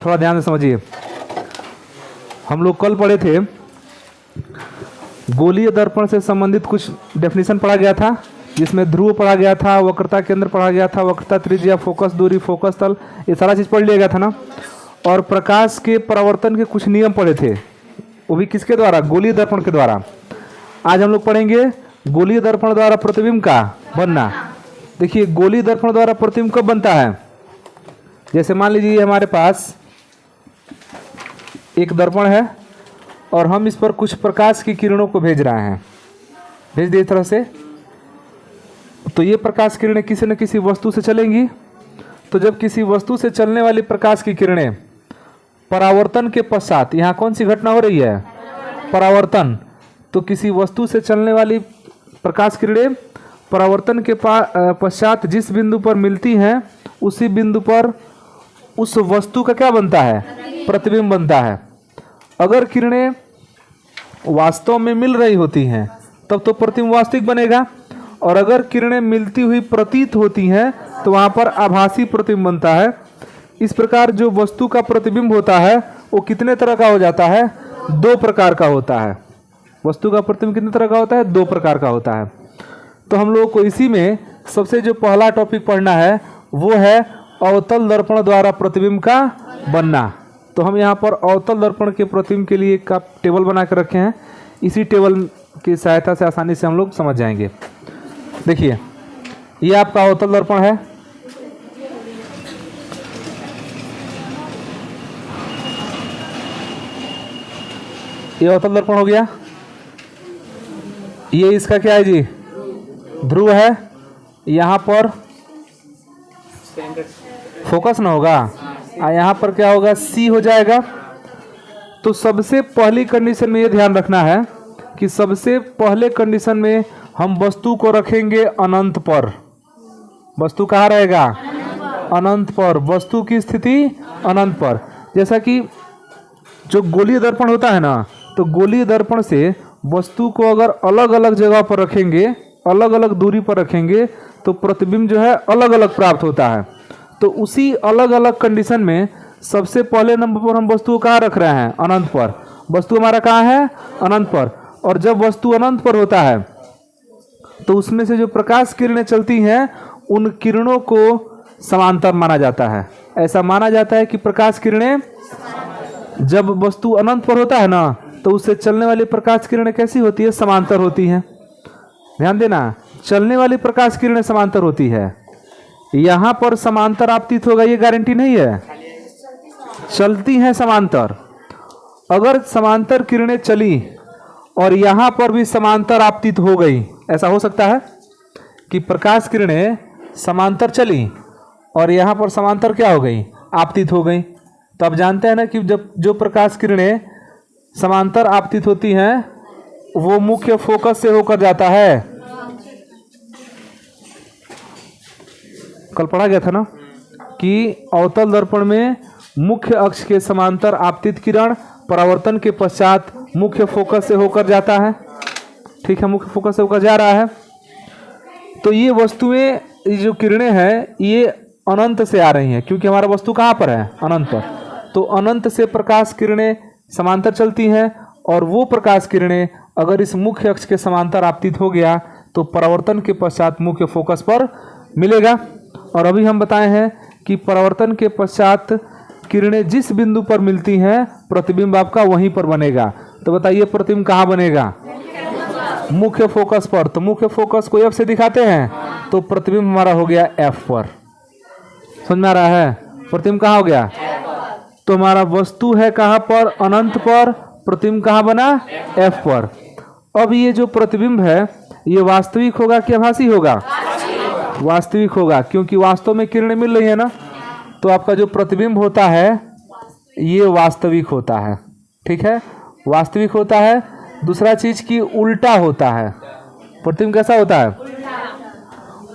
थोड़ा ध्यान से समझिए। हम लोग कल पढ़े थे गोलीय दर्पण से संबंधित कुछ डेफिनेशन पढ़ा गया था, जिसमें ध्रुव पढ़ा गया था, वक्रता केंद्र पढ़ा गया था, वक्रता त्रिज्या, फोकस दूरी, फोकस तल, ये सारा चीज़ पढ़ लिया गया था ना। और प्रकाश के परावर्तन के कुछ नियम पढ़े थे, वो भी किसके द्वारा? गोलीय दर्पण के द्वारा। आज हम लोग पढ़ेंगे गोलीय दर्पण द्वारा प्रतिबिंब का बनना। देखिए, गोलीय दर्पण द्वारा प्रतिबिंब कब बनता है? जैसे मान लीजिए हमारे पास एक दर्पण है और हम इस पर कुछ प्रकाश की किरणों को भेज रहे हैं, भेज दिए इस तरह से, तो ये प्रकाश किरणें किसी न किसी वस्तु से चलेंगी। तो जब किसी वस्तु से चलने वाली प्रकाश की किरणें परावर्तन के पश्चात, यहाँ कौन सी घटना हो रही है? परावर्तन। तो किसी वस्तु से चलने वाली प्रकाश किरणें परावर्तन के पश्चात जिस बिंदु पर मिलती हैं, उसी बिंदु पर उस वस्तु का क्या बनता है? प्रतिबिंब बनता है। अगर किरणें वास्तव में मिल रही होती हैं तब तो प्रतिबिंब वास्तविक बनेगा, और अगर किरणें मिलती हुई प्रतीत होती हैं तो वहाँ पर आभासी प्रतिबिंब बनता है। इस प्रकार जो वस्तु का प्रतिबिंब होता है वो कितने तरह का हो जाता है? दो प्रकार का होता है। वस्तु का प्रतिबिंब कितने तरह का होता है? दो प्रकार का होता है। तो हम लोगों को इसी में सबसे जो पहला टॉपिक पढ़ना है वो है अवतल दर्पण द्वारा प्रतिबिंब का बनना। तो हम यहाँ पर अवतल दर्पण के प्रतिबिंब के लिए एक टेबल बना कर रखे हैं, इसी टेबल की सहायता से आसानी से हम लोग समझ जाएंगे। देखिए, ये आपका अवतल दर्पण है, ये अवतल दर्पण हो गया। ये इसका क्या है जी? ध्रुव है। यहाँ पर फोकस ना होगा, यहाँ पर क्या होगा? सी हो जाएगा। तो सबसे पहली कंडीशन में ये ध्यान रखना है कि सबसे पहले कंडीशन में हम वस्तु को रखेंगे अनंत पर। वस्तु कहाँ रहेगा? अनंत पर। वस्तु की स्थिति अनंत पर। जैसा कि जो गोलीय दर्पण होता है ना, तो गोलीय दर्पण से वस्तु को अगर अलग अलग जगह पर रखेंगे, अलग अलग दूरी पर रखेंगे, तो प्रतिबिंब जो है अलग अलग प्राप्त होता है। तो उसी अलग अलग कंडीशन में सबसे पहले नंबर पर हम वस्तु को कहाँ रख रहे हैं? अनंत पर। वस्तु हमारा कहाँ है? अनंत पर। और जब वस्तु अनंत पर होता है तो उसमें से जो प्रकाश किरणें चलती हैं, उन किरणों को समांतर माना जाता है। ऐसा माना जाता है कि प्रकाश किरणें जब वस्तु अनंत पर होता है ना, तो उससे चलने वाली प्रकाश किरणें कैसी होती है? समांतर होती हैं। ध्यान देना, चलने वाली प्रकाश किरणें समांतर होती है। यहाँ पर समांतर आपतित होगा ये गारंटी नहीं है, चलती हैं समांतर। अगर समांतर किरणें चली और यहाँ पर भी समांतर आपतित हो गई, ऐसा हो सकता है कि प्रकाश किरणें समांतर चली और यहाँ पर समांतर क्या हो गई? आपतित हो गई। तो आप जानते हैं ना कि जब जो प्रकाश किरणें समांतर आपतित होती हैं वो मुख्य फोकस से होकर जाता है। कल पढ़ा गया था ना कि अवतल दर्पण में मुख्य अक्ष के समांतर आपतित किरण परावर्तन के पश्चात मुख्य फोकस से होकर जाता है। ठीक है, मुख्य फोकस से होकर जा रहा है। तो ये वस्तुएं, ये जो किरणें हैं, ये अनंत से आ रही हैं, क्योंकि हमारा वस्तु कहाँ पर है? अनंत पर। तो अनंत से प्रकाश किरणें समांतर चलती हैं, और वो प्रकाश किरणें अगर इस मुख्य अक्ष के समांतर आपतित हो गया तो परावर्तन के पश्चात मुख्य फोकस पर मिलेगा। और अभी हम बताए हैं कि परावर्तन के पश्चात किरणें जिस बिंदु पर मिलती हैं, प्रतिबिंब आपका वहीं पर बनेगा। तो बताइए, प्रतिबिंब कहाँ बनेगा? मुख्य फोकस पर। तो मुख्य फोकस को F से दिखाते हैं, तो प्रतिबिंब हमारा हो गया F पर। समझ में आ रहा है? प्रतिबिंब कहाँ हो गया? तो हमारा वस्तु है कहाँ पर? अनंत पर। प्रतिबिंब कहाँ बना? F पर। अब ये जो प्रतिबिंब है ये वास्तविक होगा कि आभासी होगा? वास्तविक होगा, क्योंकि वास्तव में किरणें मिल रही है ना। तो आपका जो प्रतिबिंब होता है ये वास्तविक होता है। ठीक है, वास्तविक होता है। दूसरा चीज की उल्टा होता है। प्रतिबिंब कैसा होता है?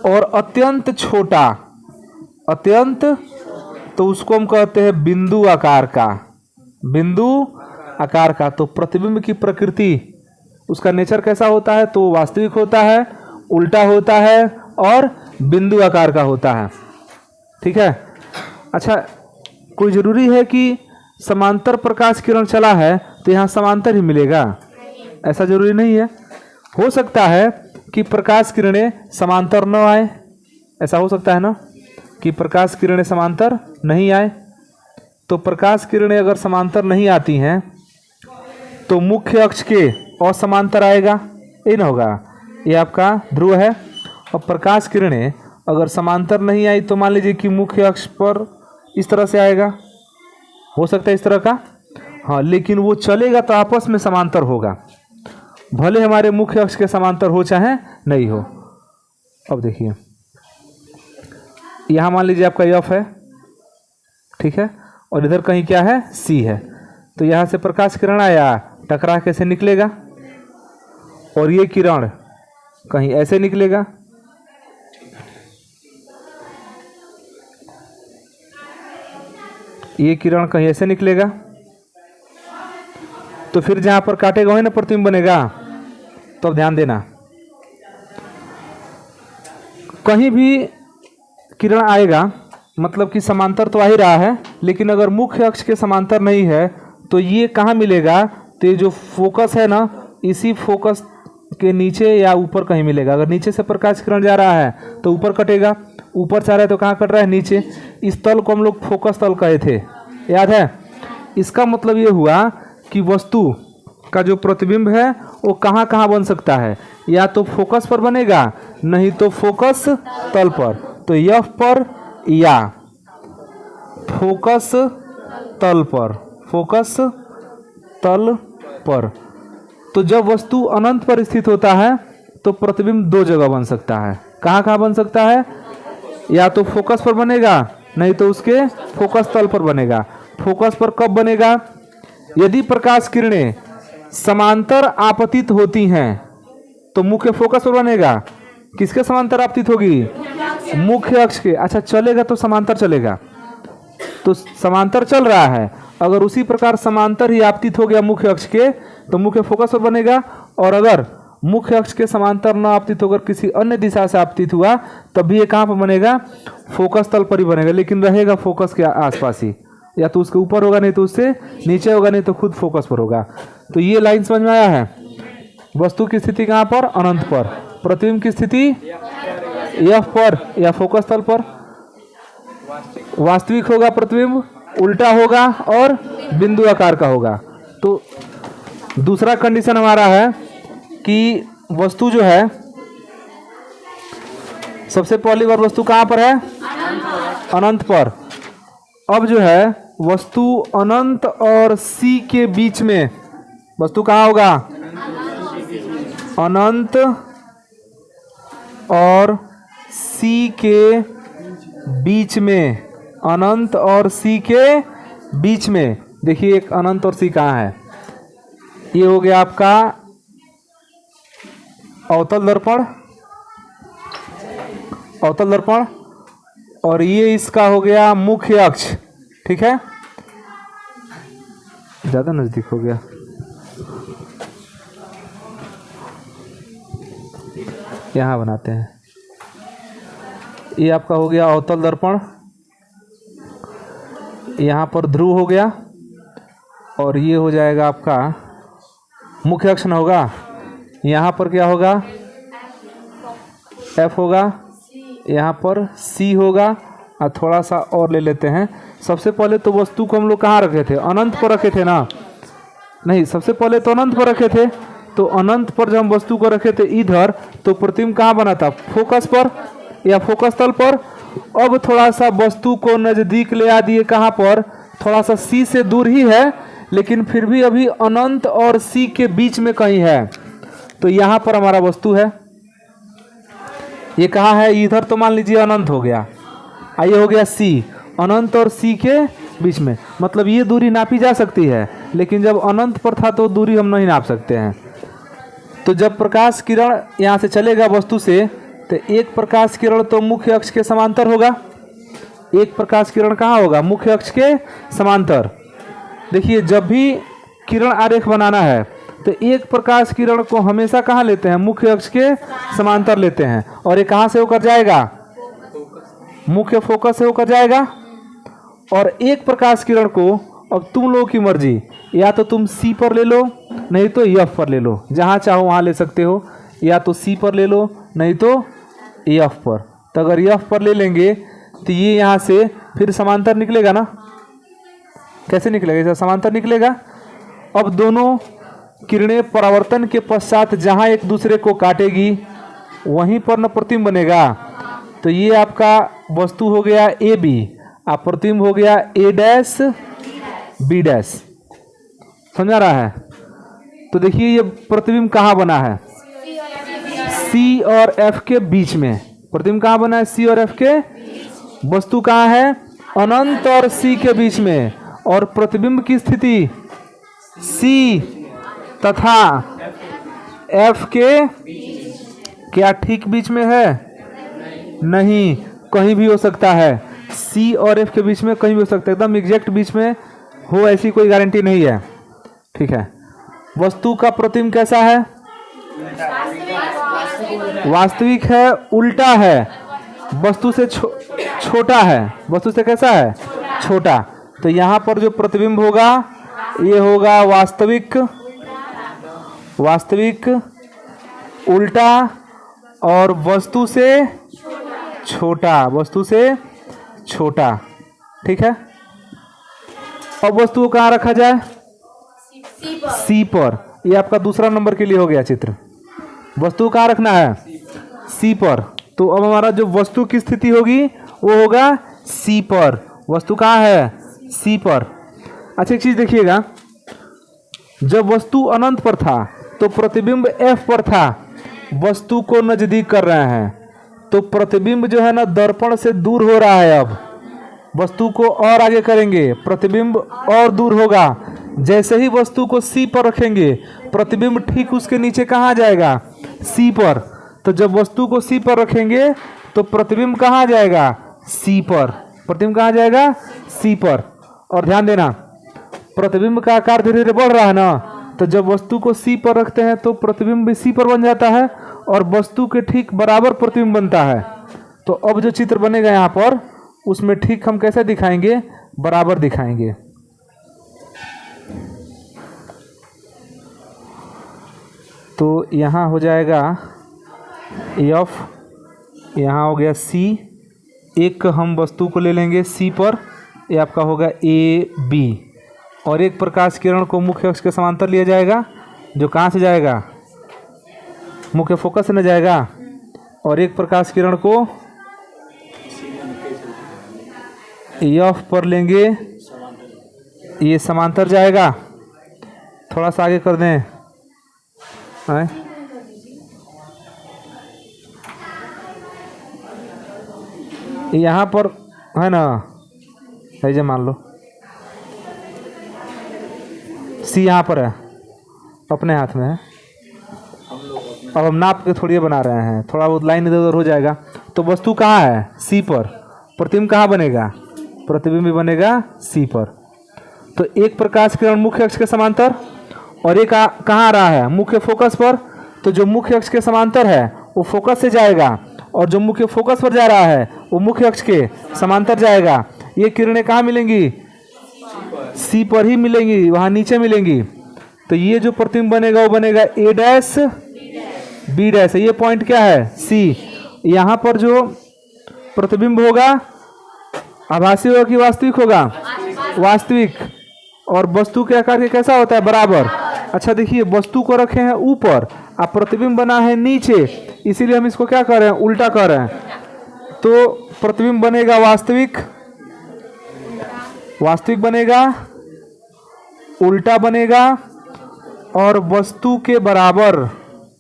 और अत्यंत छोटा, अत्यंत, तो उसको हम कहते हैं बिंदु आकार का। बिंदु आकार का। तो प्रतिबिंब की प्रकृति, उसका नेचर कैसा होता है? तो वास्तविक होता है, उल्टा होता है और बिंदु आकार का होता है। ठीक है। अच्छा, कोई ज़रूरी है कि समांतर प्रकाश किरण चला है तो यहाँ समांतर ही मिलेगा, ऐसा ज़रूरी नहीं है। हो सकता है कि प्रकाश किरणें समांतर न आए, ऐसा हो सकता है ना कि प्रकाश किरणें समांतर नहीं आए। तो प्रकाश किरणें अगर समांतर नहीं आती हैं तो मुख्य अक्ष के असमांतर आएगा, ये ना होगा। ये आपका ध्रुव है और प्रकाश किरणें अगर समांतर नहीं आई तो मान लीजिए कि मुख्य अक्ष पर इस तरह से आएगा, हो सकता है इस तरह का, हाँ, लेकिन वो चलेगा तो आपस में समांतर होगा, भले हमारे मुख्य अक्ष के समांतर हो चाहे नहीं हो। अब देखिए यहाँ मान लीजिए आपका एफ है, ठीक है, और इधर कहीं क्या है, सी है। तो यहाँ से प्रकाश किरण आया, टकरा कैसे निकलेगा, और ये किरण कहीं ऐसे निकलेगा, ये किरण कहीं ऐसे निकलेगा। तो फिर जहां पर काटेगा वही ना प्रतिबिंब बनेगा। तो अब ध्यान देना, कहीं भी किरण आएगा मतलब कि समांतर तो आ ही रहा है, लेकिन अगर मुख्य अक्ष के समांतर नहीं है तो ये कहाँ मिलेगा, तो ये जो फोकस है ना, इसी फोकस के नीचे या ऊपर कहीं मिलेगा। अगर नीचे से प्रकाश किरण जा रहा है तो ऊपर कटेगा, ऊपर से आ रहा है तो कहाँ कट रहा है, नीचे। इस तल को हम लोग फोकस तल कहे थे, याद है। इसका मतलब ये हुआ कि वस्तु का जो प्रतिबिंब है वो कहाँ कहाँ बन सकता है, या तो फोकस पर बनेगा, नहीं तो फोकस तल पर। तो एफ पर या फोकस तल पर, फोकस तल पर। तो जब वस्तु अनंत पर स्थित होता है तो प्रतिबिंब दो जगह बन सकता है। कहाँ कहाँ बन सकता है, या तो फोकस पर बनेगा, नहीं तो उसके फोकस तल पर बनेगा। फोकस पर कब बनेगा, यदि प्रकाश किरणें समांतर आपतित होती हैं तो मुख्य फोकस पर बनेगा। किसके समांतर आपतित होगी, मुख्य अक्ष के। अच्छा, चलेगा तो समांतर चलेगा, तो समांतर चल रहा है, अगर उसी प्रकार समांतर ही आपतित हो गया मुख्य अक्ष के तो मुख्य फोकस पर बनेगा। और अगर मुख्य अक्ष के समांतर न आपतित होकर किसी अन्य दिशा से आपतित हुआ तब भी ये कहाँ पर बनेगा, फोकस तल पर ही बनेगा, लेकिन रहेगा फोकस के आसपास ही, या तो उसके ऊपर होगा, नहीं तो उससे नीचे होगा, नहीं तो खुद फोकस पर होगा। तो ये लाइन समझ में आया है। वस्तु की स्थिति कहाँ पर, अनंत पर। प्रतिबिंब की स्थिति एफ पर या फोकस तल पर। वास्तविक होगा प्रतिबिंब, उल्टा होगा और बिंदु आकार का होगा। तो दूसरा कंडीशन हमारा है कि वस्तु जो है, सबसे पहली बार वस्तु कहाँ पर है, अनंत पर। अब जो है वस्तु अनंत और सी के बीच में, वस्तु कहाँ होगा, अनंत और सी के बीच में, अनंत और सी के बीच में। देखिए एक अनंत और सी कहाँ है, ये हो गया आपका अवतल दर्पण, अवतल दर्पण, और ये इसका हो गया मुख्य अक्ष, ठीक है। ज्यादा नजदीक हो गया, यहां बनाते हैं। ये आपका हो गया अवतल दर्पण, यहाँ पर ध्रुव हो गया, और ये हो जाएगा आपका मुख्य अक्ष न होगा। यहाँ पर क्या होगा, एफ होगा, यहाँ पर सी होगा, और थोड़ा सा और ले लेते हैं। सबसे पहले तो वस्तु को हम लोग कहाँ रखे थे, अनंत पर रखे थे ना, नहीं, सबसे पहले तो अनंत पर रखे थे। तो अनंत पर जब हम वस्तु को रखे थे इधर, तो प्रतिबिंब कहाँ बना था, फोकस पर या फोकस तल पर। अब थोड़ा सा वस्तु को नजदीक ले आ दिए, कहाँ पर, थोड़ा सा सी से दूर ही है, लेकिन फिर भी अभी अनंत और सी के बीच में कहीं है। तो यहाँ पर हमारा वस्तु है, ये कहाँ है, इधर तो मान लीजिए अनंत हो गया, ये हो गया सी, अनंत और सी के बीच में। मतलब ये दूरी नापी जा सकती है, लेकिन जब अनंत पर था तो दूरी हम नहीं नाप सकते हैं। तो जब प्रकाश किरण यहाँ से चलेगा वस्तु से, तो एक प्रकाश किरण तो मुख्य अक्ष के समांतर होगा, एक प्रकाश किरण कहाँ होगा, मुख्य अक्ष के समांतर। देखिए जब भी किरण आरेख बनाना है तो एक प्रकाश किरण को हमेशा कहाँ लेते हैं, मुख्य अक्ष के समांतर लेते हैं, और ये कहाँ से होकर जाएगा, मुख्य फोकस से होकर जाएगा, और एक प्रकाश किरण को, अब तुम लोगों की मर्जी, या तो तुम सी पर ले लो नहीं तो एफ पर ले लो, जहाँ चाहो वहाँ ले सकते हो, या तो सी पर ले लो नहीं तो एफ पर। तो अगर एफ पर ले लेंगे तो ये यहाँ से फिर समांतर निकलेगा ना, कैसे निकलेगा, ऐसा समांतर निकलेगा। अब दोनों किरणें परावर्तन के पश्चात जहाँ एक दूसरे को काटेगी वहीं पर न प्रतिबिंब बनेगा। तो ये आपका वस्तु हो गया ए बी, आप प्रतिबिंब हो गया ए डैश बी डैश। समझा रहा है? तो देखिए ये प्रतिबिंब कहाँ बना है, सी और एफ के बीच में। प्रतिबिंब कहाँ बना है, सी और एफ के। वस्तु कहाँ है, अनंत और सी के बीच में। और प्रतिबिंब की स्थिति सी तथा एफ के क्या ठीक बीच में है, नहीं, कहीं भी हो सकता है। सी और एफ के बीच में कहीं भी हो सकता है, एकदम एग्जैक्ट बीच में हो ऐसी कोई गारंटी नहीं है। ठीक है। वस्तु का प्रतिबिंब कैसा है, वास्तविक है, उल्टा है, वस्तु से छोटा है, वस्तु से कैसा है, छोटा। तो यहाँ पर जो प्रतिबिंब होगा ये होगा वास्तविक, वास्तविक, उल्टा और वस्तु से छोटा, वस्तु से छोटा। ठीक है। अब वस्तु को कहाँ रखा जाए, सी पर। ये आपका दूसरा नंबर के लिए हो गया चित्र। वस्तु कहाँ रखना है, सी पर। तो अब हमारा जो वस्तु की स्थिति होगी वो होगा सी पर। वस्तु कहाँ है, सी पर। अच्छा एक चीज देखिएगा, जब वस्तु अनंत पर था तो प्रतिबिंब एफ पर था, वस्तु को नजदीक कर रहे हैं तो प्रतिबिंब जो है ना दर्पण से दूर हो रहा है। अब वस्तु को और आगे करेंगे, प्रतिबिंब और दूर होगा। जैसे ही वस्तु को सी पर रखेंगे प्रतिबिंब ठीक उसके नीचे कहाँ जाएगा, सी पर। तो जब वस्तु को सी पर रखेंगे तो प्रतिबिंब कहाँ जाएगा, सी पर। प्रतिबिंब कहाँ जाएगा, सी पर। और ध्यान देना प्रतिबिंब का आकार धीरे धीरे बढ़ रहा है ना, तो जब वस्तु को सी पर रखते हैं तो प्रतिबिंब भी सी पर बन जाता है और वस्तु के ठीक बराबर प्रतिबिंब बनता है। तो अब जो चित्र बनेगा यहाँ पर उसमें ठीक हम कैसे दिखाएंगे, बराबर दिखाएंगे। तो यहाँ हो जाएगा एफ, यहाँ हो गया सी, एक हम वस्तु को ले लेंगे सी पर, ये आपका होगा ए बी। और एक प्रकाश किरण को मुख्य अक्ष के समांतर लिया जाएगा, जो कहाँ से जाएगा, मुख्य फोकस से न जाएगा। और एक प्रकाश किरण को एफ पर लेंगे, ये समांतर जाएगा। थोड़ा सा आगे कर दें, यहाँ पर है ना, ऐसे मान लो सी यहाँ पर है, अपने हाथ में है। अब हम नाप के थोड़ी बना रहे हैं, थोड़ा बहुत लाइन इधर उधर हो जाएगा। तो वस्तु कहाँ है, सी पर। प्रतिबिंब कहाँ बनेगा, प्रतिबिंब भी बनेगा सी पर। तो एक प्रकाश किरण मुख्य अक्ष के समांतर और एक कहाँ आ रहा है, मुख्य फोकस पर। तो जो मुख्य अक्ष के समांतर है वो फोकस से जाएगा और जो मुख्य फोकस पर जा रहा है वो मुख्य अक्ष के समांतर जाएगा। ये किरणें कहाँ मिलेंगी, सी पर ही मिलेंगी, वहाँ नीचे मिलेंगी। तो ये जो प्रतिबिंब बनेगा वो बनेगा ए डैश बी डैश। ये पॉइंट क्या है, सी। यहाँ पर जो प्रतिबिंब होगा आभासी होगा कि वास्तविक होगा, वास्तविक। और वस्तु के आकार के कैसा होता है, बराबर। अच्छा देखिए वस्तु को रखे हैं ऊपर, अब प्रतिबिंब बना है नीचे, इसीलिए हम इसको क्या कर रहे हैं, उल्टा कर रहे हैं। तो प्रतिबिंब बनेगा वास्तविक, वास्तविक बनेगा, उल्टा बनेगा और वस्तु के बराबर,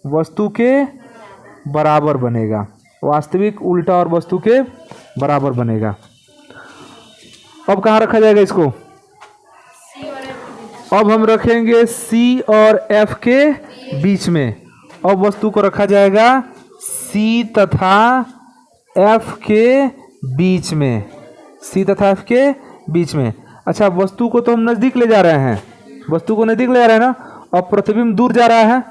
वस्तु के बराबर बनेगा। वास्तविक, उल्टा और वस्तु के बराबर बनेगा। अब कहाँ रखा जाएगा इसको, अब हम रखेंगे सी और एफ के बीच में। अब वस्तु को रखा जाएगा सी तथा एफ के बीच में, सी तथा एफ के बीच में। अच्छा वस्तु को तो हम नज़दीक ले जा रहे हैं, वस्तु को नज़दीक ले जा रहे हैं ना। अब प्रतिबिंब दूर जा रहा है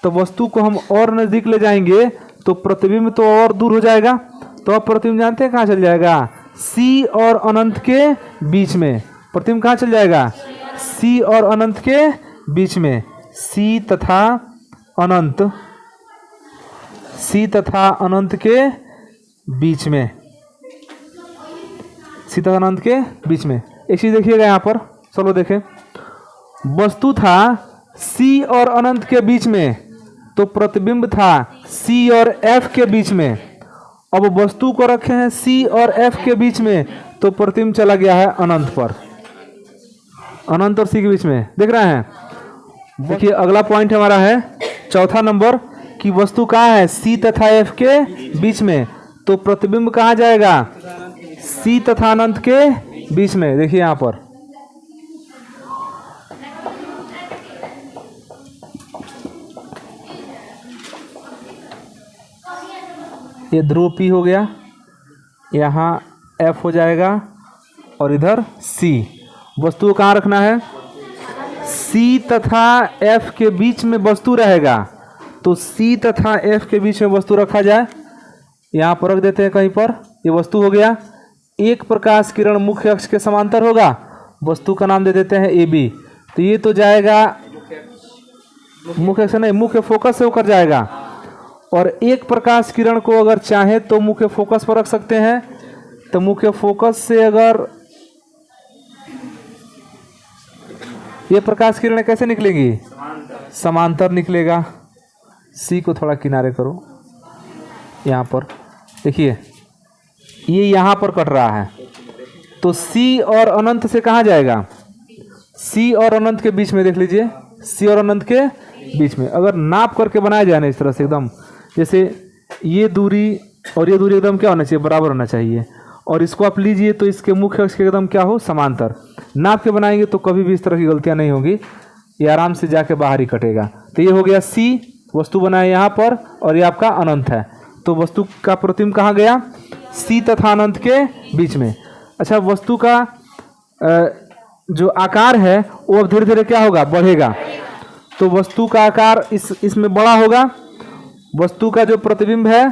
तो वस्तु को हम और नज़दीक ले जाएंगे तो प्रतिबिंब तो और दूर हो जाएगा। तो अब प्रतिबिंब जानते हैं कहाँ चल जाएगा, सी और अनंत के बीच में। प्रतिबिंब कहाँ चल जाएगा? सी और अनंत के बीच में। सी तथा अनंत, सी तथा अनंत के बीच में, सी तथा अनंत के बीच में। एक चीज देखिएगा यहाँ पर, चलो देखें। वस्तु था सी और अनंत के बीच में, तो प्रतिबिंब था सी और एफ के बीच में। अब वस्तु को रखे हैं सी और एफ के बीच में, तो प्रतिबिंब चला गया है अनंत पर, अनंत और सी के बीच में। देख रहे हैं? देखिए अगला पॉइंट हमारा है चौथा नंबर कि वस्तु कहाँ है? सी तथा एफ के बीच में, तो प्रतिबिंब कहाँ जाएगा? सी तथा अनंत के बीच में। देखिए यहाँ पर ये ध्रुव P हो गया, यहाँ F हो जाएगा और इधर C। वस्तु को कहाँ रखना है? C तथा F के बीच में वस्तु रहेगा, तो C तथा F के बीच में वस्तु रखा जाए। यहाँ पर रख देते हैं कहीं पर। ये वस्तु हो गया। एक प्रकाश किरण मुख्य अक्ष के समांतर होगा, वस्तु का नाम दे देते हैं AB। तो ये तो जाएगा मुख्य अक्ष नहीं, मुख्य फोकस से होकर जाएगा। और एक प्रकाश किरण को अगर चाहे तो मुख्य फोकस पर रख सकते हैं। तो मुख्य फोकस से अगर ये प्रकाश किरण कैसे निकलेंगी? समांतर निकलेगा। सी को थोड़ा किनारे करो। यहाँ पर देखिए ये यहाँ पर कट रहा है, तो सी और अनंत से कहाँ जाएगा? सी और अनंत के बीच में। देख लीजिए सी और अनंत के बीच में अगर नाप करके बनाया जाए ना इस तरह से, एकदम जैसे ये दूरी और ये दूरी एकदम क्या होना चाहिए? बराबर होना चाहिए। और इसको आप लीजिए तो इसके मुख्य अक्ष के एकदम क्या हो? समांतर। नाप के बनाएंगे तो कभी भी इस तरह की गलतियां नहीं होगी, ये आराम से जाके बाहर ही कटेगा। तो ये हो गया सी, वस्तु बनाए यहाँ पर, और ये आपका अनंत है। तो वस्तु का प्रतिबिंब कहाँ गया? सी तथा अनंत के बीच में। अच्छा, वस्तु का जो आकार है वो अब धीरे धीरे क्या होगा? बढ़ेगा। तो वस्तु का आकार इसमें बड़ा होगा। वस्तु का जो प्रतिबिंब है,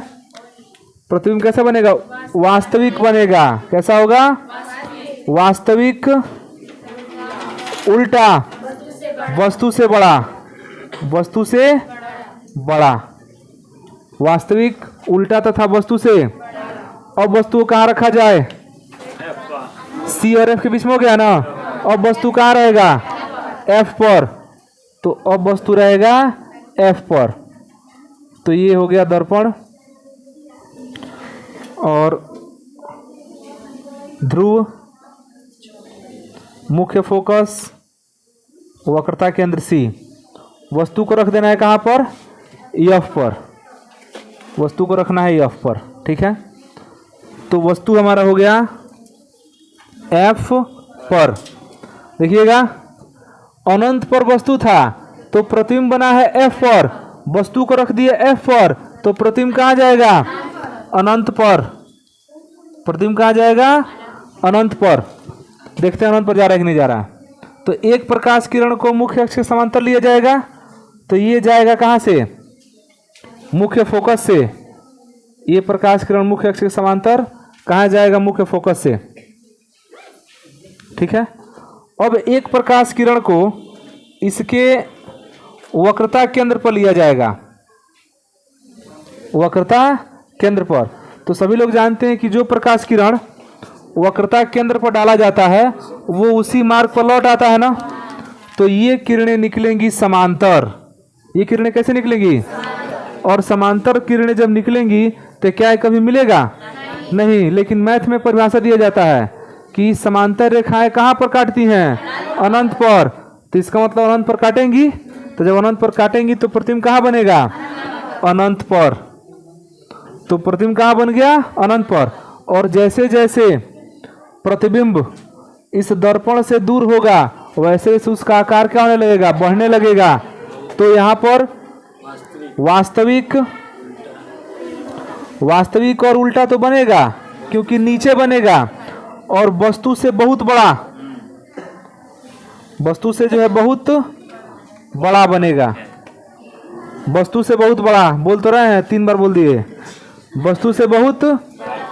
प्रतिबिंब कैसा बनेगा? वास्तविक बनेगा। कैसा होगा? वास्तविक उल्टा वस्तु से बड़ा, वस्तु से बड़ा, वास्तविक उल्टा तथा वस्तु से। अब वस्तु को कहाँ रखा जाए? सी और एफ के बीच में हो गया ना। अब वस्तु कहाँ रहेगा? एफ पर। तो अब वस्तु रहेगा एफ पर। तो ये हो गया दर्पण और ध्रुव, मुख्य फोकस, वक्रता केंद्र सी। वस्तु को रख देना है कहाँ पर? एफ पर। वस्तु को रखना है एफ पर। ठीक है, तो वस्तु हमारा हो गया एफ पर। देखिएगा अनंत पर वस्तु था तो प्रतिबिंब बना है एफ पर, वस्तु को रख दिए एफ पर, तो प्रतिबिंब कहाँ जाएगा? अनंत पर। प्रतिबिंब कहाँ जाएगा? अनंत पर। देखते हैं अनंत पर जा रहा है कि नहीं जा रहा। तो एक प्रकाश किरण को मुख्य अक्ष के समांतर लिया जाएगा, तो ये जाएगा कहाँ से? मुख्य फोकस से। ये प्रकाश किरण मुख्य अक्ष के समांतर कहाँ जाएगा? मुख्य फोकस से। ठीक है, अब एक प्रकाश किरण को इसके वक्रता केंद्र पर लिया जाएगा, वक्रता केंद्र पर। तो सभी लोग जानते हैं कि जो प्रकाश किरण वक्रता केंद्र पर डाला जाता है वो उसी मार्ग पर लौट आता है ना। तो ये किरणें निकलेंगी समांतर। ये किरणें कैसे निकलेंगी? और समांतर किरणें जब निकलेंगी तो क्या कभी मिलेगा? नहीं। लेकिन मैथ में परिभाषा दिया जाता है कि समांतर रेखाएं कहाँ पर काटती हैं? अनंत पर। तो इसका मतलब अनंत पर काटेंगी, तो जब अनंत पर काटेंगी तो प्रतिबिंब कहाँ बनेगा? अनंत पर। तो प्रतिबिंब कहाँ बन गया? अनंत पर। और जैसे जैसे प्रतिबिंब इस दर्पण से दूर होगा वैसे वैसे उसका आकार क्या होने लगेगा? बढ़ने लगेगा। तो यहाँ पर वास्तविक और उल्टा तो बनेगा क्योंकि नीचे बनेगा, और वस्तु से बहुत बड़ा, वस्तु से जो है बहुत बड़ा बनेगा। वस्तु से बहुत बड़ा बोल तो रहे हैं, 3 बार बोल दिए। वस्तु से बहुत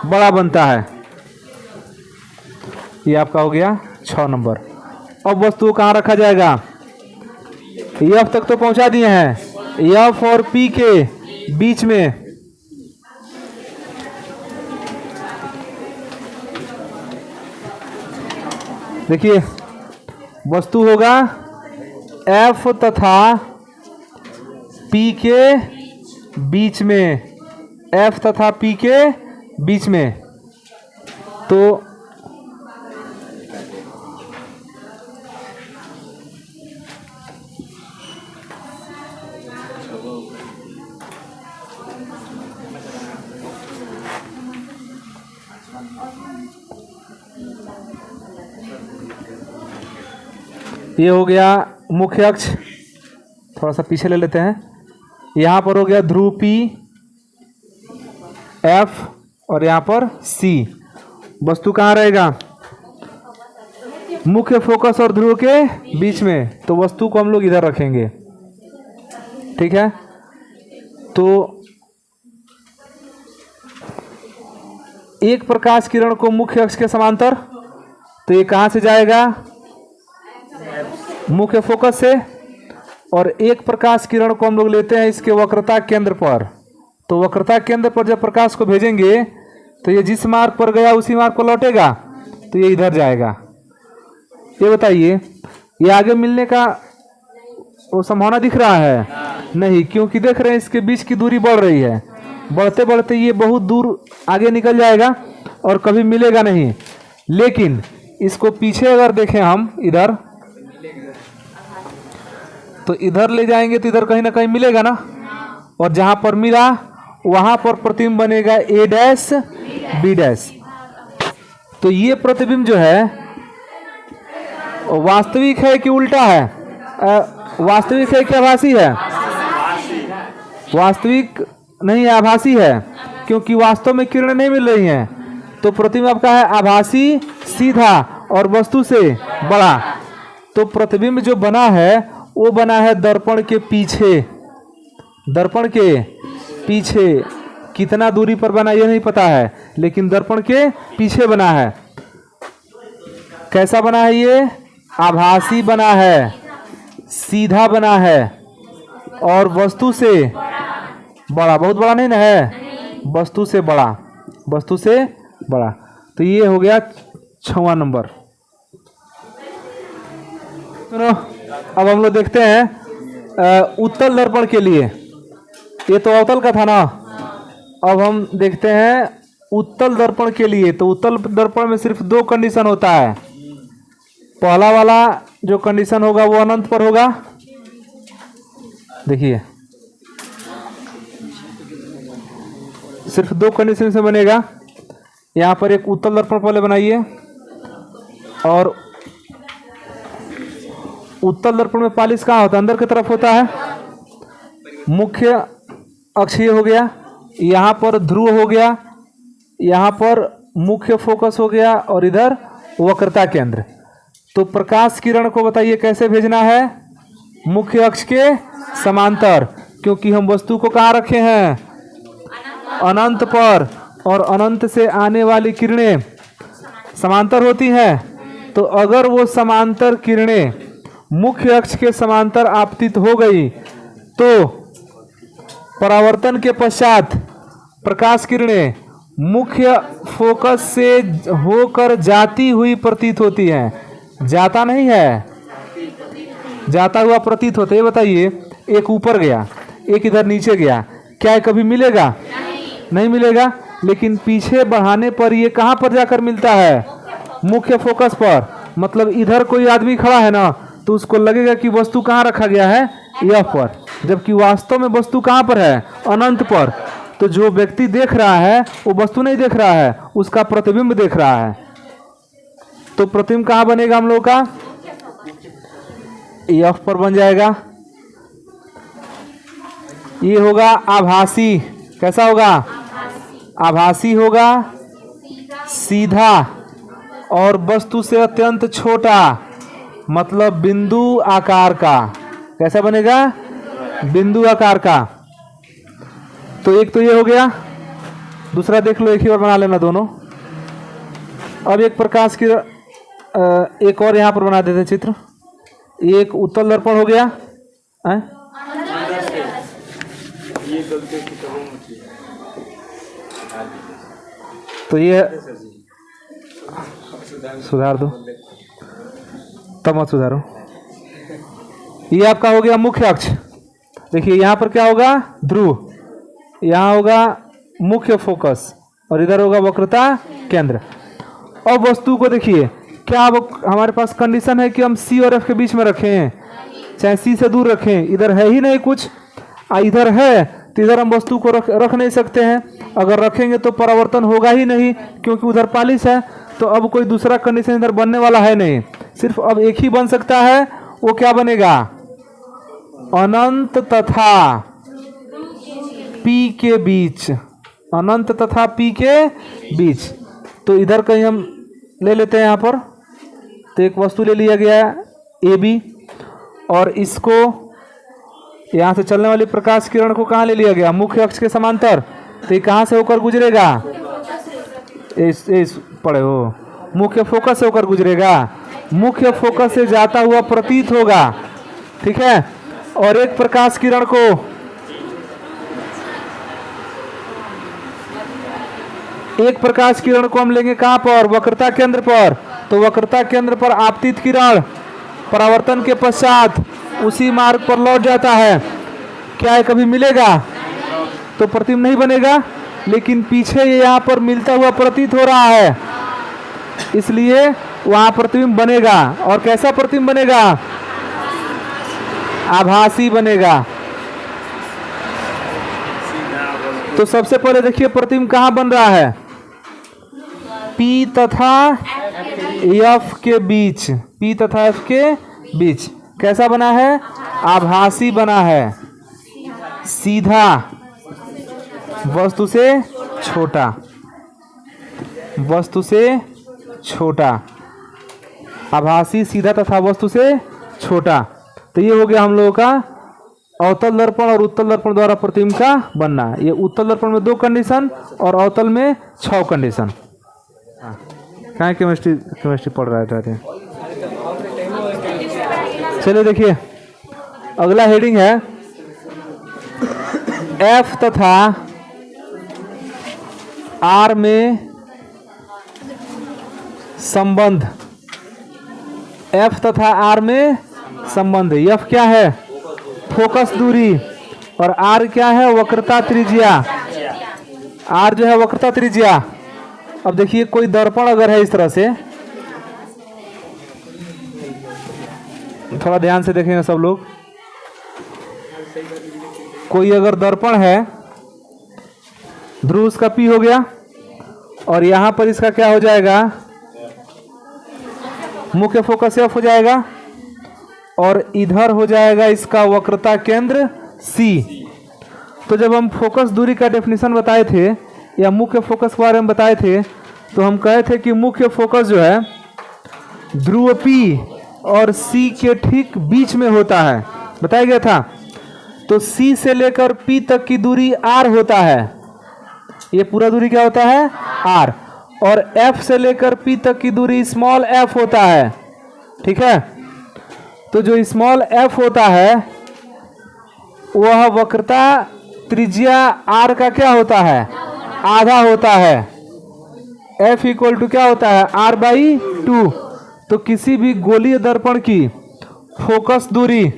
बड़ा बनता है। ये आपका हो गया 6 नंबर। अब वस्तु कहाँ रखा जाएगा? एफ तक तो पहुंचा दिए हैं, एफ और पी के बीच में। देखिए वस्तु होगा एफ तथा पी के बीच में, एफ तथा पी के बीच में। तो ये हो गया मुख्य अक्ष। थोड़ा सा पीछे ले लेते हैं। यहाँ पर हो गया ध्रुव पी, एफ और यहाँ पर सी। वस्तु कहाँ रहेगा? मुख्य फोकस और ध्रुव के बीच में। तो वस्तु को हम लोग इधर रखेंगे, ठीक है। तो एक प्रकाश किरण को मुख्य अक्ष के समांतर, तो ये कहाँ से जाएगा? मुख्य फोकस से। और एक प्रकाश किरण को हम लोग लेते हैं इसके वक्रता केंद्र पर। तो वक्रता केंद्र पर जब प्रकाश को भेजेंगे तो ये जिस मार्ग पर गया उसी मार्ग पर लौटेगा, तो ये इधर जाएगा। ये बताइए, ये आगे मिलने का वो संभावना दिख रहा है? नहीं, क्योंकि देख रहे हैं इसके बीच की दूरी बढ़ रही है। बढ़ते बढ़ते ये बहुत दूर आगे निकल जाएगा और कभी मिलेगा नहीं। लेकिन इसको पीछे अगर देखें हम इधर, तो इधर ले जाएंगे तो इधर कहीं ना कहीं मिलेगा ना। और जहां पर मिला वहां पर प्रतिबिंब बनेगा ए डैश बी डैश। तो ये प्रतिबिंब जो है वास्तविक है कि उल्टा है? वास्तविक है कि आभासी है? वास्तविक नहीं, आभासी है, क्योंकि वास्तव में किरणें नहीं मिल रही हैं। तो प्रतिबिंब आपका है आभासी, सीधा और वस्तु से बड़ा। तो प्रतिबिंब जो बना है वो बना है दर्पण के पीछे। दर्पण के पीछे कितना दूरी पर बना ये नहीं पता है, लेकिन दर्पण के पीछे बना है। कैसा बना है ये? आभासी बना है, सीधा बना है और वस्तु से बड़ा। बहुत बड़ा नहीं ना है, वस्तु से बड़ा, वस्तु से बड़ा। तो ये हो गया 6वां नंबर। सुनो, अब हम लोग देखते हैं उत्तल दर्पण के लिए। ये तो अवतल का था ना। अब हम देखते हैं उत्तल दर्पण के लिए। तो उत्तल दर्पण में सिर्फ 2 कंडीशन होता है। पहला वाला जो कंडीशन होगा वो अनंत पर होगा। देखिए सिर्फ 2 कंडीशन से बनेगा। यहाँ पर एक उत्तल दर्पण पहले बनाइए। और उत्तल दर्पण में पालिश कहाँ होता है? अंदर की तरफ होता है। मुख्य अक्षीय हो गया, यहाँ पर ध्रुव हो गया, यहाँ पर मुख्य फोकस हो गया और इधर वक्रता केंद्र। तो प्रकाश किरण को बताइए कैसे भेजना है? मुख्य अक्ष के समांतर, क्योंकि हम वस्तु को कहाँ रखे हैं? अनंत पर। और अनंत से आने वाली किरणें समांतर होती हैं। तो अगर वो समांतर किरणें मुख्य अक्ष के समांतर आपतित हो गई तो परावर्तन के पश्चात प्रकाश किरणें मुख्य फोकस से होकर जाती हुई प्रतीत होती हैं। जाता नहीं है, जाता हुआ प्रतीत होता है। ये बताइए, एक ऊपर गया, एक इधर नीचे गया, क्या ये कभी मिलेगा? नहीं मिलेगा। लेकिन पीछे बढ़ाने पर ये कहाँ पर जाकर मिलता है? मुख्य फोकस पर। मतलब इधर कोई आदमी खड़ा है ना, तो उसको लगेगा कि वस्तु कहाँ रखा गया है? एफ पर, जबकि वास्तव में वस्तु कहाँ पर है? अनंत पर। तो जो व्यक्ति देख रहा है वो वस्तु नहीं देख रहा है, उसका प्रतिबिंब देख रहा है। तो प्रतिबिंब कहाँ बनेगा हम लोग का? एफ पर बन जाएगा। ये होगा आभासी। कैसा होगा? आभासी होगा, सीधा और वस्तु से अत्यंत छोटा, मतलब बिंदु आकार का। कैसा बनेगा? बिंदु आकार का। तो एक तो ये हो गया। दूसरा देख लो, एक ही बार बना लेना दोनों। अब एक प्रकाश की एक और यहाँ पर बना देते चित्र। एक उत्तल दर्पण हो गया है? तो ये सुधार दो, तब मत सुधारो। ये आपका हो गया मुख्य अक्ष। देखिए यहाँ पर क्या होगा, ध्रुव, यहाँ होगा मुख्य फोकस और इधर होगा वक्रता केंद्र। अब वस्तु को देखिए, क्या अब हमारे पास कंडीशन है कि हम सी और एफ के बीच में रखें, चाहे सी से दूर रखें? इधर है ही नहीं कुछ, इधर है तो इधर हम वस्तु को रख नहीं सकते हैं। अगर रखेंगे तो परावर्तन होगा ही नहीं, क्योंकि उधर पालिश है। तो अब कोई दूसरा कंडीशन इधर बनने वाला है नहीं, सिर्फ अब एक ही बन सकता है। वो क्या बनेगा, अनंत तथा पी के बीच, अनंत तथा पी के बीच। तो इधर कहीं हम ले लेते हैं यहाँ पर, तो एक वस्तु ले लिया गया ए बी, और इसको यहाँ से चलने वाली प्रकाश किरण को कहाँ ले लिया गया, मुख्य अक्ष के समांतर। तो ये कहाँ से होकर गुजरेगा, इस पढ़े हो, मुख्य फोकस से होकर गुजरेगा, मुख्य फोकस से जाता हुआ प्रतीत होगा, ठीक है। और एक प्रकाश किरण को हम लेंगे कहाँ पर, वक्रता केंद्र पर। तो वक्रता केंद्र पर आपतित किरण परावर्तन के पश्चात उसी मार्ग पर लौट जाता है। क्या ये कभी मिलेगा, तो प्रतिबिंब नहीं बनेगा, लेकिन पीछे ये यहाँ पर मिलता हुआ प्रतीत हो रहा है, इसलिए वहां प्रतिबिंब बनेगा। और कैसा प्रतिबिंब बनेगा, आभासी बनेगा। तो सबसे पहले देखिए प्रतिबिंब कहाँ बन रहा है, P तथा F के बीच, P तथा F के बीच। कैसा बना है, आभासी बना है, सीधा, वस्तु से छोटा, वस्तु से छोटा, आभासी, सीधा तथा वस्तु से छोटा। तो ये हो गया हम लोगों का अवतल दर्पण और उत्तल दर्पण द्वारा प्रतिबिंब का बनना। ये उत्तल दर्पण में 2 कंडीशन और अवतल में 6 कंडीशन। कहाँ केमिस्ट्री पढ़ रहा था। चलिए देखिए, अगला हेडिंग है F तथा R में संबंध। F तथा R में संबंध। F क्या है, फोकस दूरी, और R क्या है, वक्रता त्रिज्या। R जो है वक्रता त्रिज्या। अब देखिए कोई दर्पण अगर है इस तरह से, थोड़ा ध्यान से देखेंगे सब लोग। कोई अगर दर्पण है, ध्रुव उसका P हो गया, और यहां पर इसका क्या हो जाएगा, मुख्य फोकस F हो जाएगा, और इधर हो जाएगा इसका वक्रता केंद्र C। तो जब हम फोकस दूरी का डेफिनेशन बताए थे या मुख्य फोकस के बारे में बताए थे, तो हम कहे थे कि मुख्य फोकस जो है ध्रुव P और C के ठीक बीच में होता है, बताया गया था। तो C से लेकर P तक की दूरी R होता है, ये पूरा दूरी क्या होता है, R। और F से लेकर P तक की दूरी स्मॉल f होता है, ठीक है। तो जो स्मॉल f होता है वह वक्रता त्रिज्या R का क्या होता है, आधा होता है। F इक्वल टू क्या होता है, R/2। तो किसी भी गोलीय दर्पण की फोकस दूरी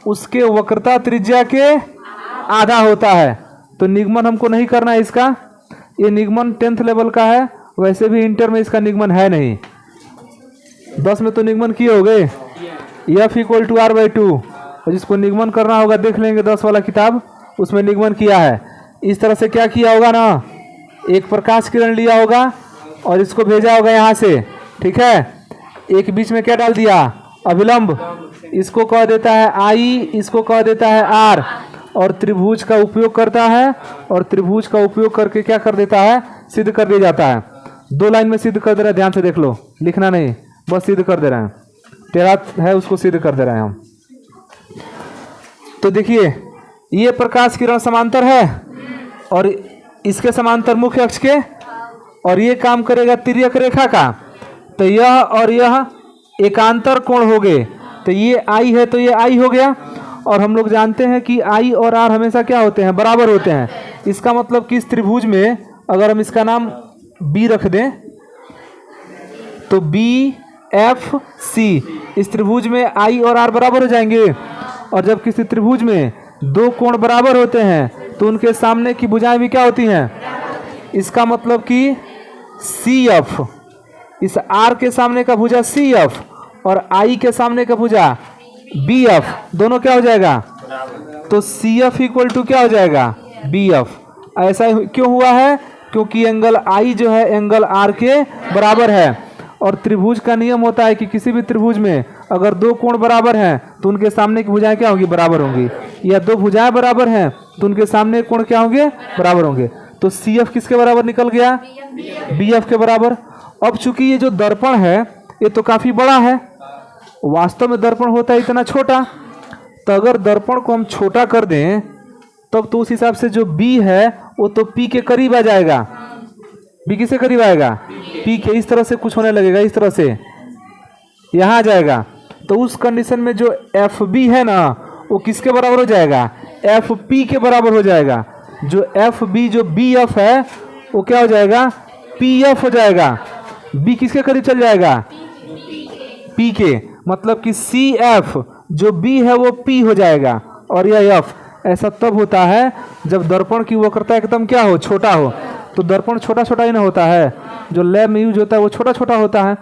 उसके वक्रता त्रिज्या के आधा होता है। तो निगमन हमको नहीं करना है इसका, ये निगमन 10th लेवल का है, वैसे भी इंटर में इसका निगमन है नहीं। 10 में तो निगमन किए हो गए। F इक्वल टू R/2, और जिसको निगमन करना होगा देख लेंगे 10 वाला किताब, उसमें निगमन किया है। इस तरह से क्या किया होगा ना, एक प्रकाश किरण लिया होगा और इसको भेजा होगा यहाँ से, ठीक है। एक बीच में क्या डाल दिया, अभिलंब, इसको कह देता है I, इसको कह देता है R, और त्रिभुज का उपयोग करता है, और त्रिभुज का उपयोग करके क्या कर देता है, सिद्ध कर दिया जाता है। 2 लाइन में सिद्ध कर दे रहा है, ध्यान से देख लो, लिखना नहीं, बस सिद्ध कर दे रहे हैं। टेढ़ा है उसको सिद्ध कर दे रहे हैं हम। तो देखिए ये प्रकाश किरण समांतर है और इसके समांतर मुख्य अक्ष के, और ये काम करेगा तिर्यक रेखा का। तो यह और यह एकांतर कोण हो गए, तो ये आई है तो ये आई हो गया। और हम लोग जानते हैं कि आई और आर हमेशा क्या होते हैं, बराबर होते हैं। इसका मतलब कि इस त्रिभुज में अगर हम इसका नाम बी रख दें तो बी एफ सी, इस त्रिभुज में आई और आर बराबर हो जाएंगे। और जब किसी त्रिभुज में दो कोण बराबर होते हैं तो उनके सामने की भुजाएं भी क्या होती हैं। इसका मतलब कि सी एफ, इस आर के सामने का भुजा सी एफ और आई के सामने का भुजा बी एफ, दोनों क्या हो जाएगा, तो सी एफ इक्वल टू क्या हो जाएगा, बी एफ। ऐसा क्यों हुआ है, क्योंकि एंगल आई जो है एंगल आर के बराबर है। और त्रिभुज का नियम होता है कि किसी भी त्रिभुज में अगर दो कोण बराबर हैं तो उनके सामने की भुजाएं क्या होंगी, बराबर होंगी। या दो भुजाएं बराबर हैं तो उनके सामने कोण क्या होंगे, बराबर होंगे। तो सी एफ किसके बराबर निकल गया, बी एफ के बराबर। अब चूंकि ये जो दर्पण है ये तो काफी बड़ा है, वास्तव में दर्पण होता है इतना छोटा, तो अगर दर्पण को हम छोटा कर दें तब तो उस हिसाब से जो बी है वो तो पी के करीब आ जाएगा। बी किसके करीब आएगा, पी के। इस तरह से कुछ होने लगेगा, इस तरह से यहाँ आ जाएगा। तो उस कंडीशन में जो एफ बी है ना वो किसके बराबर हो जाएगा, एफ पी के बराबर हो जाएगा। जो एफ बी जो बी एफ है वो क्या हो जाएगा, पी एफ हो जाएगा। बी किसके करीब चल जाएगा, पी के। मतलब कि सी एफ जो बी है वो पी हो जाएगा और यह एफ। ऐसा तब होता है जब दर्पण की वक्रता एकदम क्या हो, छोटा हो। तो दर्पण छोटा छोटा ही ना होता है, जो लैब में यूज होता है वो छोटा छोटा होता है,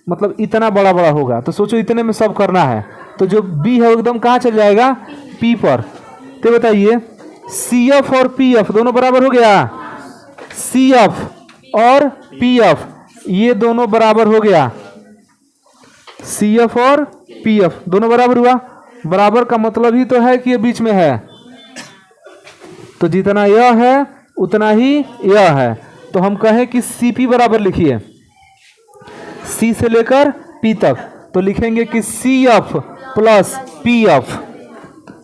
मतलब इतना बड़ा बड़ा होगा। तो सोचो इतने में सब करना है, तो जो बी है वो एकदम कहाँ चल जाएगा, पी पर। तो बताइए सी एफ और पी एफ दोनों बराबर हो गया, सी एफ और पी एफ ये दोनों बराबर हो गया, सी एफ और पी एफ दोनों बराबर हुआ। बराबर का मतलब ही तो है कि ये बीच में है, तो जितना यह है उतना ही यह है। तो हम कहें कि सी पी बराबर लिखिए, सी से लेकर पी तक, तो लिखेंगे कि C F plus P F,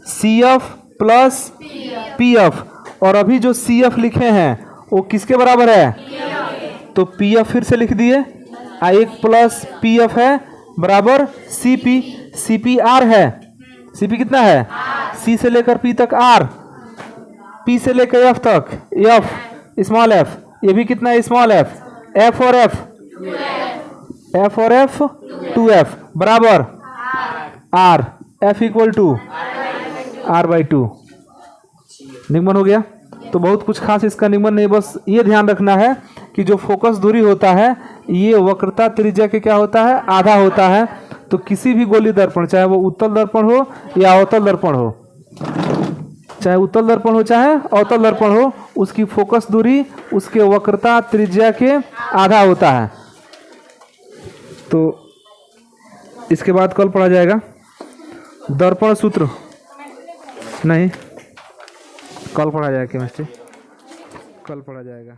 C F plus P F. और अभी जो सी एफ लिखे हैं वो किसके बराबर है, तो पी एफ फिर से लिख दिए, एक प्लस पी एफ है बराबर C P. C P R है, सी पी कितना है, सी से लेकर पी तक आर, पी से लेकर एफ तक एफ स्मॉल एफ, ये भी कितना है स्मॉल एफ, एफ और एफ, एफ और एफ 2f बराबर R, F equal to R by 2। निगमन हो गया। तो बहुत कुछ खास इसका निगमन नहीं, बस ये ध्यान रखना है कि जो फोकस दूरी होता है ये वक्रता त्रिज्या के क्या होता है, आधा होता है। तो किसी भी गोली दर्पण, चाहे वो उत्तल दर्पण हो या अवतल दर्पण हो, चाहे उत्तल दर्पण हो चाहे अवतल दर्पण हो, उसकी फोकस दूरी उसके वक्रता त्रिज्या के आधा होता है। तो इसके बाद कल पढ़ा जाएगा दर्पण सूत्र, नहीं कल पढ़ा जाएगा केमिस्ट्री, कल पढ़ा जाएगा।